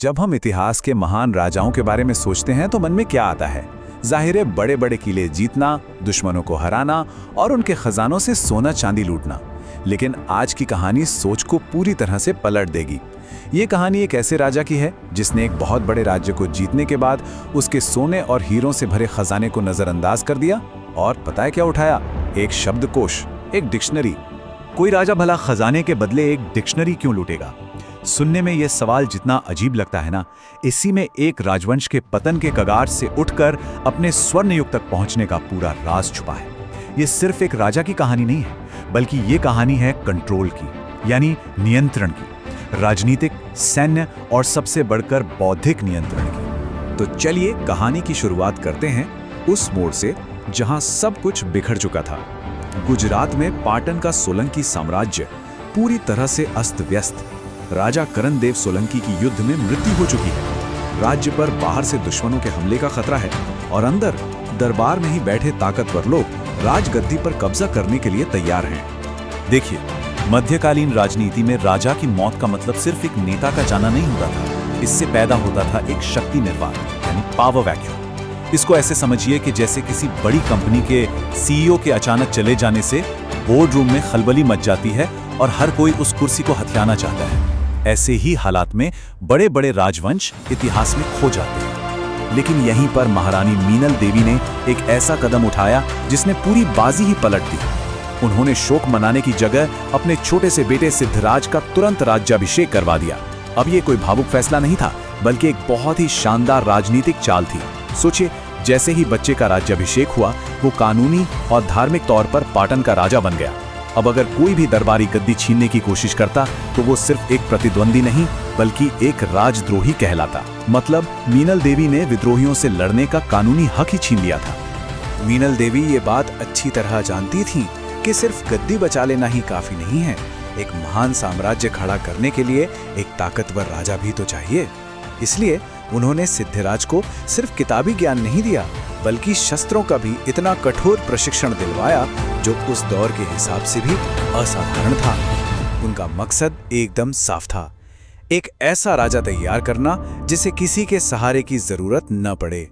जब हम इतिहास के महान राजाओं के बारे में सोचते हैं तो मन में क्या आता है? जाहिर है बड़े बड़े किले जीतना, दुश्मनों को हराना और उनके खजानों से सोना चांदी लूटना। लेकिन आज की कहानी सोच को पूरी तरह से पलट देगी। ये कहानी एक ऐसे राजा की है जिसने एक बहुत बड़े राज्य को जीतने के बाद उसके सोने और हीरों से भरे खजाने को नजरअंदाज कर दिया और पता है क्या उठाया? एक शब्दकोश, एक डिक्शनरी। कोई राजा भला खजाने के बदले एक डिक्शनरी क्यों लूटेगा? सुनने में यह सवाल जितना अजीब लगता है ना, इसी में एक राजवंश के पतन के कगार से उठकर अपने स्वर्ण युग तक पहुंचने का पूरा राज छुपा है। ये सिर्फ एक राजा की कहानी नहीं है, बल्कि ये कहानी है कंट्रोल की, यानी नियंत्रण की, राजनीतिक, सैन्य और सबसे बढ़कर बौद्धिक नियंत्रण की। तो चलिए कहानी की शुरुआत करते हैं उस मोड़ से जहां सब कुछ बिखर चुका था। गुजरात में पाटन का सोलंकी साम्राज्य पूरी तरह से अस्त व्यस्त। राजा करण देव सोलंकी की युद्ध में मृत्यु हो चुकी है। राज्य पर बाहर से दुश्मनों के हमले का खतरा है और अंदर दरबार में ही बैठे ताकतवर लोग राजगद्दी पर कब्जा करने के लिए तैयार हैं। देखिए, मध्यकालीन राजनीति में राजा की मौत का मतलब सिर्फ एक नेता का जाना नहीं होता था। इससे पैदा होता था एक शक्ति निर्वात, यानी पावर वैक्यूम। इसको ऐसे समझिए कि जैसे किसी बड़ी कंपनी के सीईओ के अचानक चले जाने से बोर्ड रूम में खलबली मच जाती है और हर कोई उस कुर्सी को हथियाना चाहता है। ऐसे ही हालात में बड़े बड़े राजवंश इतिहास में खो जाते हैं। लेकिन यहीं पर महारानी मीनल देवी ने एक ऐसा कदम उठाया जिसने पूरी बाजी ही पलट दी। उन्होंने शोक मनाने की जगह अपने छोटे से बेटे सिद्धराज का तुरंत राज्याभिषेक करवा दिया। अब ये कोई भावुक फैसला नहीं था, बल्कि एक बहुत ही शानदार राजनीतिक चाल थी। सोचिए, जैसे ही बच्चे का राज्याभिषेक हुआ, वो कानूनी और धार्मिक तौर पर पाटन का राजा बन गया। अब अगर कोई भी दरबारी गद्दी छीनने की कोशिश करता तो वो सिर्फ एक प्रतिद्वंदी नहीं, बल्कि एक राजद्रोही कहलाता। मतलब मीनल देवी ने विद्रोहियों से लड़ने का कानूनी हक ही छीन लिया था। मीनल देवी ये बात अच्छी तरह जानती थी कि सिर्फ गद्दी बचा लेना ही काफी नहीं है। एक महान साम्राज्य खड़ा करने के लिए एक ताकतवर राजा भी तो चाहिए। इसलिए उन्होंने सिद्धराज को सिर्फ किताबी ज्ञान नहीं दिया, बल्कि शस्त्रों का भी इतना कठोर प्रशिक्षण दिलवाया जो उस दौर के हिसाब से भी असाधारण था। उनका मकसद एकदम साफ था, एक ऐसा राजा तैयार करना जिसे किसी के सहारे की जरूरत न पड़े।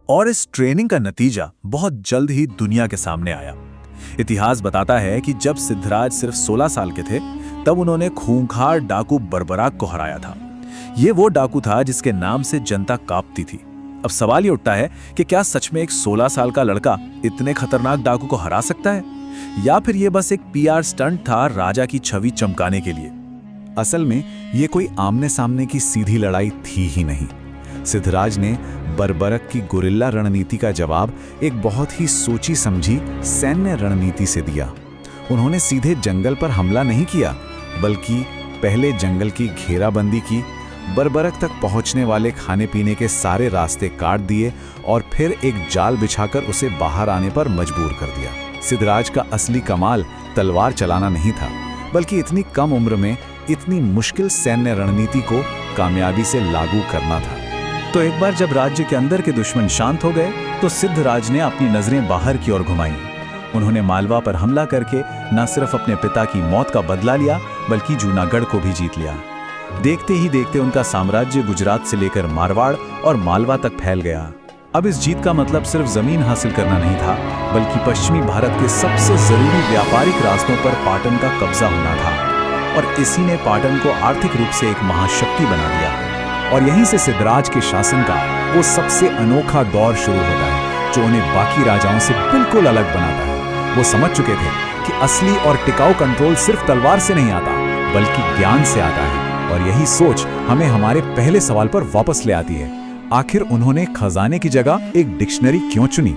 और इस ट्रेनिंग का नतीजा बहुत जल्द ही दुनिया के सामने आया। इतिहास बताता है कि जब सिद्धराज सिर्फ 16 साल के थे, तब उन्होंने खूंखार डाकू बर्बराक को हराया था। ये वो डाकू था जिसके नाम से जनता कांपती थी। अब सवाल ये उठता है कि क्या सच में एक 16 साल का लड़का इतने खतरनाक डाकू को हरा सकता है, या फिर ये बस एक पीआर स्टंट था राजा की छवि चमकाने के लिए? असल में ये कोई आमने सामने की सीधी लड़ाई थी ही नहीं। सिद्धराज ने बर्बरक की गुरिल्ला रणनीति का जवाब एक बहुत ही सोची समझी सैन्य रणनीति से दिया। उन्होंने सीधे जंगल पर हमला नहीं किया, बल्कि पहले जंगल की घेराबंदी की, बर्बरक तक पहुंचने वाले खाने पीने के सारे रास्ते काट दिए और फिर एक जाल बिछाकर उसे बाहर आने पर मजबूर कर दिया। सिद्धराज का असली कमाल तलवार चलाना नहीं था, बल्कि इतनी कम उम्र में इतनी मुश्किल सैन्य रणनीति को कामयाबी से लागू करना था। तो एक बार जब राज्य के अंदर के दुश्मन शांत हो गए, तो सिद्धराज ने अपनी नजरें बाहर की ओर घुमाई। उन्होंने मालवा पर हमला करके न सिर्फ अपने पिता की मौत का बदला लिया, बल्कि जूनागढ़ को भी जीत लिया। देखते ही देखते उनका साम्राज्य गुजरात से लेकर मारवाड़ और मालवा तक फैल गया। अब इस जीत का मतलब सिर्फ जमीन हासिल करना नहीं था, बल्कि पश्चिमी भारत के सबसे जरूरी व्यापारिक रास्तों पर पाटन का कब्जा होना था। और इसी ने पाटन को आर्थिक रूप से एक महाशक्ति बना दिया। और यहीं से सिद्धराज के शासन का वो सबसे अनोखा दौर शुरू होता है, जो उन्हें बाकी राजाओं से बिल्कुल अलग बनाता है। वो समझ चुके थे कि असली और टिकाऊ कंट्रोल सिर्फ तलवार से नहीं आता, बल्कि ज्ञान से आता है। और यही सोच हमें हमारे पहले सवाल पर वापस ले आती है, आखिर उन्होंने खजाने की जगह एक डिक्शनरी क्यों चुनी?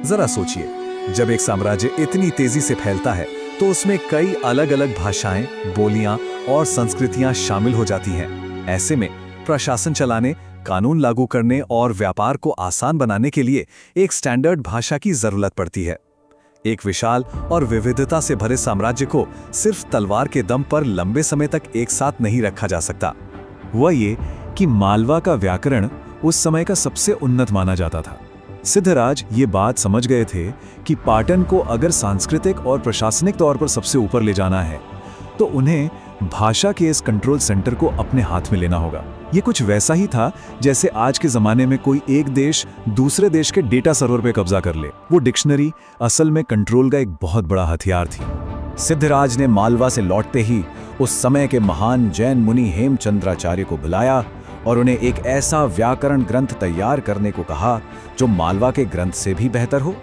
जरा सोचिए, जब एक साम्राज्य इतनी तेजी से फैलता है तो उसमें कई अलग अलग भाषाएं, बोलियां और संस्कृतियां शामिल हो जाती हैं। ऐसे में प्रशासन चलाने, कानून लागू करने और व्यापार को आसान बनाने के लिए एक स्टैंडर्ड भाषा की जरूरत पड़ती है। एक विशाल और विविधता से भरे साम्राज्य को सिर्फ तलवार के दम पर लंबे समय तक एक साथ नहीं रखा जा सकता। वह ये कि मालवा का व्याकरण उस समय का सबसे उन्नत माना जाता था। सिद्धराज ये बात समझ गए थे कि पाटन को अगर सांस्कृतिक और प्रशासनिक तौर पर सबसे ऊपर ले जाना है, तो उन्हें भाषा के इस कंट्रोल सेंटर को अपने हाथ में लेना होगा। ये कुछ वैसा ही था जैसे आज के जमाने में कोई एक देश दूसरे देश के डेटा सर्वर पे कब्जा कर ले। वो डिक्शनरी असल में कंट्रोल का एक बहुत बड़ा हथियार थी। सिद्धराज ने मालवा से लौटते ही उस समय के महान जैन मुनि हेमचंद्राचार्य को बुलाया और उन्हें एक ऐसा व्याकरण ग्रंथ तैयार करने को कहा जो मालवा के ग्रंथ से भी बेहतर हो।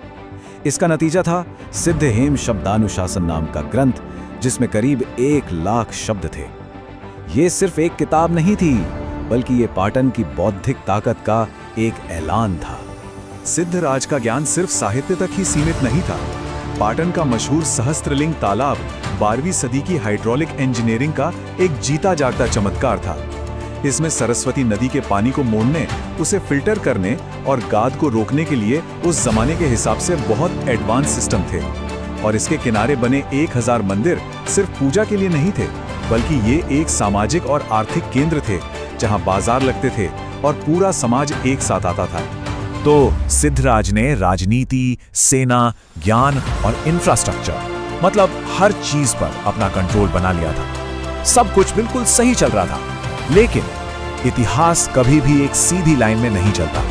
इसका नतीजा था सिद्ध हेम शब्दानुशासन नाम का ग्रंथ, जिसमें करीब 1 लाख शब्द थे। ये सिर्फ एक किताब नहीं थी, बल्कि ये पाटन की बौद्धिक ताकत का एक ऐलान था। सिद्धराज का ज्ञान सिर्फ साहित्य तक ही सीमित नहीं था। पाटन का मशहूर सहस्त्रलिंग तालाब 12वीं सदी की हाइड्रोलिक इंजीनियरिंग का एक जीता जागता चमत्कार था। इसमें सरस्वती नदी के पानी को मोड़ने, उसे फिल्टर करने और गाद को रोकने के लिए उस जमाने के हिसाब से बहुत एडवांस सिस्टम थे। और इसके किनारे बने 1000 मंदिर सिर्फ पूजा के लिए नहीं थे, बल्कि ये एक सामाजिक और आर्थिक केंद्र थे जहां बाजार लगते थे और पूरा समाज एक साथ आता था। तो सिद्धराज ने राजनीति, सेना, ज्ञान और इंफ्रास्ट्रक्चर, मतलब हर चीज पर अपना कंट्रोल बना लिया था। सब कुछ बिल्कुल सही चल रहा था, लेकिन इतिहास कभी भी एक सीधी लाइन में नहीं चलता।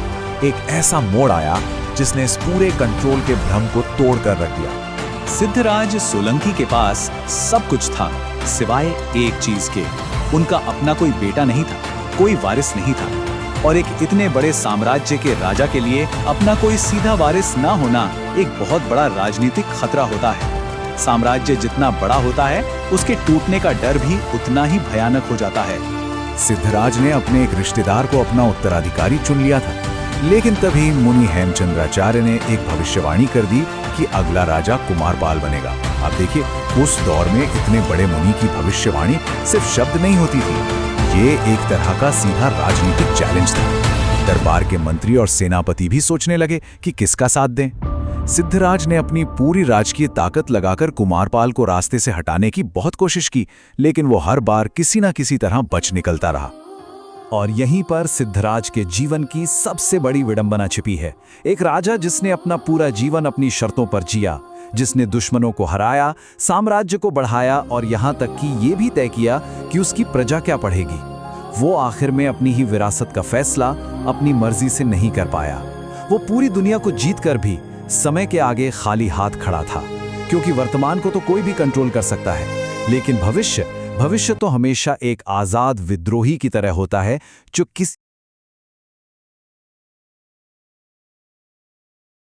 एक ऐसा मोड़ आया जिसने इस पूरे कंट्रोल के भ्रम को तोड़कर रख दिया। सिद्धराज सोलंकी के पास सब कुछ था, सिवाय एक चीज के। उनका अपना कोई बेटा नहीं था, कोई वारिस नहीं था। और एक इतने बड़े साम्राज्य के राजा के लिए अपना कोई सीधा वारिस ना होना एक बहुत बड़ा राजनीतिक खतरा होता है। साम्राज्य जितना बड़ा होता है, उसके टूटने का डर भी उतना ही भयानक हो जाता है। सिद्धराज ने अपने एक रिश्तेदार को अपना उत्तराधिकारी चुन लिया था, लेकिन तभी मुनि हेमचंद्राचार्य ने एक भविष्यवाणी कर दी कि अगला राजा कुमारपाल बनेगा। अब देखिए, उस दौर में इतने बड़े मुनि की भविष्यवाणी सिर्फ शब्द नहीं होती थी, ये एक तरह का सीधा राजनीतिक चैलेंज था। दरबार के मंत्री और सेनापति भी सोचने लगे कि किसका साथ दें। सिद्धराज ने अपनी पूरी राजकीय ताकत लगाकर कुमारपाल को रास्ते से हटाने की बहुत कोशिश की, लेकिन वो हर बार किसी न किसी तरह बच निकलता रहा। और यहीं पर सिद्धराज के जीवन की सबसे बड़ी विडंबना छिपी है। एक राजा जिसने अपना पूरा जीवन अपनी शर्तों पर जिया, जिसने दुश्मनों को हराया, साम्राज्य को बढ़ाया और यहाँ तक कि ये भी तय किया कि उसकी प्रजा क्या पढ़ेगी, वो आखिर में अपनी ही विरासत का फैसला अपनी मर्जी से नहीं कर पाया। वो पूरी दुनिया को जीतकर भी समय के आगे खाली हाथ खड़ा था, क्योंकि वर्तमान को तो कोई भी कंट्रोल कर सकता है, लेकिन भविष्य तो हमेशा एक आजाद विद्रोही की तरह होता है जो किसी